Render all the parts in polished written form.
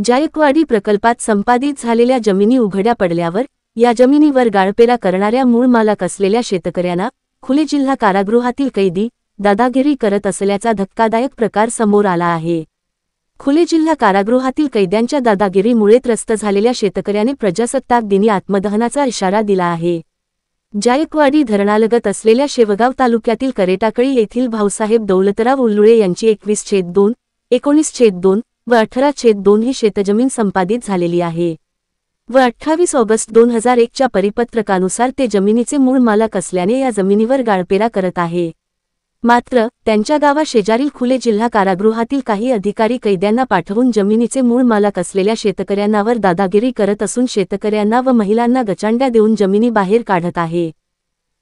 जायकवाडी प्रकल्पात संपादित झालेल्या जमिनी उघड्या पडल्यावर या जमिनीवर गाळपेरा करणाऱ्या मूळ मालक असलेल्या शेतकऱ्यांना खुले जिल्हा कारागृहातील कैदी दादागिरी करत असल्याचा धक्कादायक प्रकार समोर आला आहे। खुले जिल्हा कारागृहातील कैद्यांच्या दादागिरीमुळे त्रस्त झालेल्या शेतकऱ्याने प्रजासत्ताक दिनी आत्मदहनाचा इशारा दिला आहे। जायकवाडी धरणालगत असलेल्या शेवगाव तालुक्यातील करेटाकळी येथील भाऊसाहेब दौलतराव उल्लुळे यांची 21/2, 19/2 व 18/2 ही शेतजमीन संपादित झालेली आहे व 28 ऑगस्ट 2001 च्या परिपत्रकानुसार ते जमिनीचे मूळ मालक असल्याने या जमिनीवर गाळपेरा करत आहे। मात्र त्यांच्या गावाशेजारील खुले जिल्हा कारागृहातील काही अधिकारी कैद्यांना पाठवून जमिनीचे मूळ मालक असलेल्या शेतकऱ्यांवर दादागिरी करत असून शेतकऱ्यांना व महिलांना गचांड्या देऊन जमिनी बाहेर काढत आहे।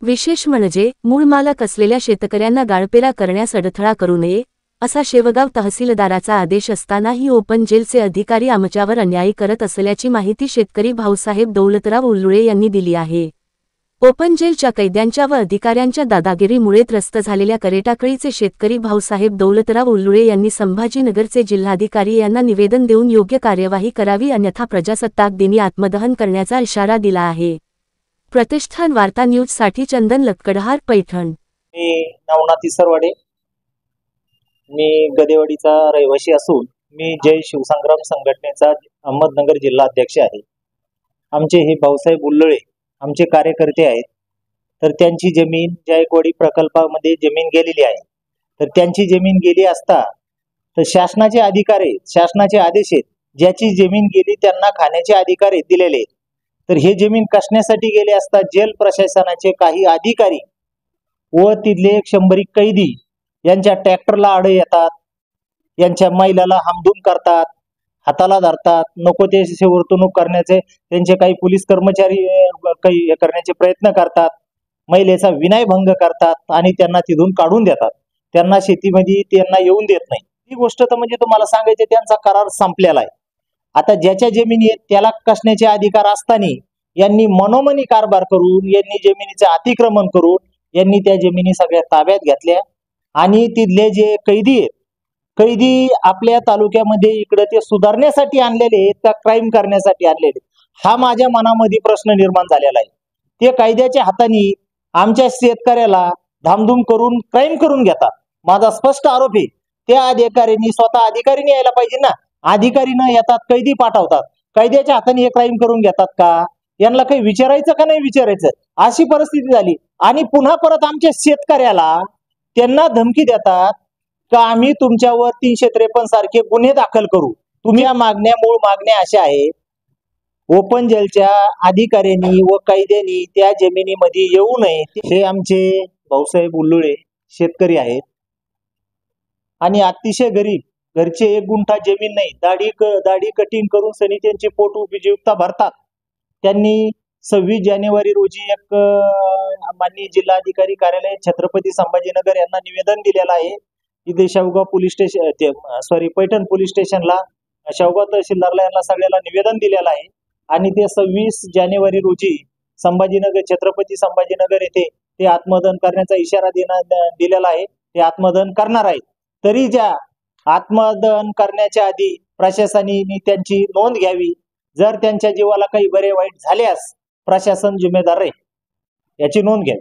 विशेष म्हणजे मूळ मालक असलेल्या शेतकऱ्यांना गाळपेरा करण्यास अडथळा करू नये असा शेवगाव तहसीलदाराचा आदेश असतानाही ओपन जेलचे अधिकारी आमच्यावर अन्याय करत असल्याची माहिती शेतकरी भाऊसाहेब दौलतराव उल्लुळे यांनी दिली आहे। ओपन जेलच्या कैद्यांच्या व अधिकाऱ्यांच्या दादागिरीमुळे त्रस्त झालेल्या करेटाकळीचे शेतकरी भाऊसाहेब दौलतराव उल्लुळे यांनी संभाजीनगरचे जिल्हाधिकारी यांना निवेदन देऊन योग्य कार्यवाही करावी अन्यथा प्रजासत्ताक दिनी आत्मदहन करण्याचा इशारा दिला आहे। प्रतिष्ठान वार्ता न्यूज साठी चंदन लक्कडहार, पैठण। मी नवनाथ इसरवाडे, मी गदेवाडीचा रहिवासी असून मी जय शिवसंग्राम संघटनेचा अहमदनगर जिल्हा अध्यक्ष आहे। आमचे हे भाऊसाहेब उल्लुळे आमचे कार्यकर्ते आहेत। तर त्यांची जमीन जायकवाडी प्रकल्पामध्ये जमीन गेलेली आहे। तर त्यांची जमीन गेली असता तर शासनाचे अधिकार आहेत, शासनाचे आदेश आहेत, ज्याची जमीन गेली त्यांना खाण्याचे अधिकार आहेत दिलेले। तर हे जमीन कसण्यासाठी गेले असता जेल प्रशासनाचे काही अधिकारी व तिथले 100 कैदी यांच्या ट्रॅक्टरला आड येतात, यांच्या महिलाला हमदूम करतात, हाताला धरतात, नको ते वर्तणूक करण्याचे त्यांचे काही पोलीस कर्मचारी काही करण्याचे प्रयत्न करतात, महिलेचा विनयभंग करतात आणि त्यांना तिथून काढून देतात, त्यांना शेतीमध्ये त्यांना येऊन देत नाही। ही गोष्ट तर म्हणजे तुम्हाला सांगायचे त्यांचा करार संपलेला आहे। आता ज्याच्या जमिनी आहेत त्याला कसण्याचे अधिकार असताना यांनी मनोमनी कारभार करून यांनी जमिनीचे अतिक्रमण करून यांनी त्या जमिनी सगळ्या ताब्यात घेतल्या आणि तिथले जे कैदी आहेत, कैदी आपल्या तालुक्यामध्ये इकडे ते सुधारण्यासाठी आणलेले आहेत का क्राईम करण्यासाठी आणलेले, हा माझ्या मनामध्ये प्रश्न निर्माण झालेला आहे। ते कायद्याच्या हाताने आमच्या शेतकऱ्याला धामधूम करून क्राईम करून घेतात। माझा स्पष्ट आरोप आहे त्या अधिकाऱ्यांनी स्वतः अधिकाऱ्यांनी यायला पाहिजे ना, अधिकारी न येतात कैदी पाठवतात, कैद्याच्या हाताने हे क्राईम करून घेतात का, यांना काही विचारायचं का नाही विचारायचं, अशी परिस्थिती झाली। आणि पुन्हा परत आमच्या शेतकऱ्याला त्यांना धमकी देतात का आम्ही तुमच्यावर 353 सारखे गुन्हे दाखल करू। तुम्ही या मागण्या मूळ मागण्या अशा आहेत, ओपन जेलच्या अधिकाऱ्यांनी व कैद्यांनी त्या जमिनीमध्ये येऊ नये। हे आमचे भाऊसाहेब उल्लुळे शेतकरी आहेत आणि अतिशय गरीब, घरचे 1 गुंठा जमीन नाही, दाढी कटिंग करून सनी त्यांची पोट उपजीविका भरतात। त्यांनी 26 जानेवारी रोजी एक माननीय जिल्हाधिकारी कार्यालय छत्रपती संभाजीनगर यांना निवेदन दिलेलं आहे। इथे Shevgaon police station Paithan police स्टेशनला शेवगाव तहसीलदारला यांना सगळ्याला निवेदन दिलेलं आहे आणि ते 26 जानेवारी रोजी संभाजीनगर छत्रपती संभाजीनगर येथे ते आत्मदहन करण्याचा इशारा दिलेला आहे। ते आत्मदहन करणार आहेत। तरी ज्या आत्मदहन करण्याच्या आधी प्रशासनाने त्यांची नोंद घ्यावी। जर त्यांच्या जीवाला काही बरे वाईट झाल्यास प्रशासन जिम्मेदार आहे, याची नोंद घ्यावी।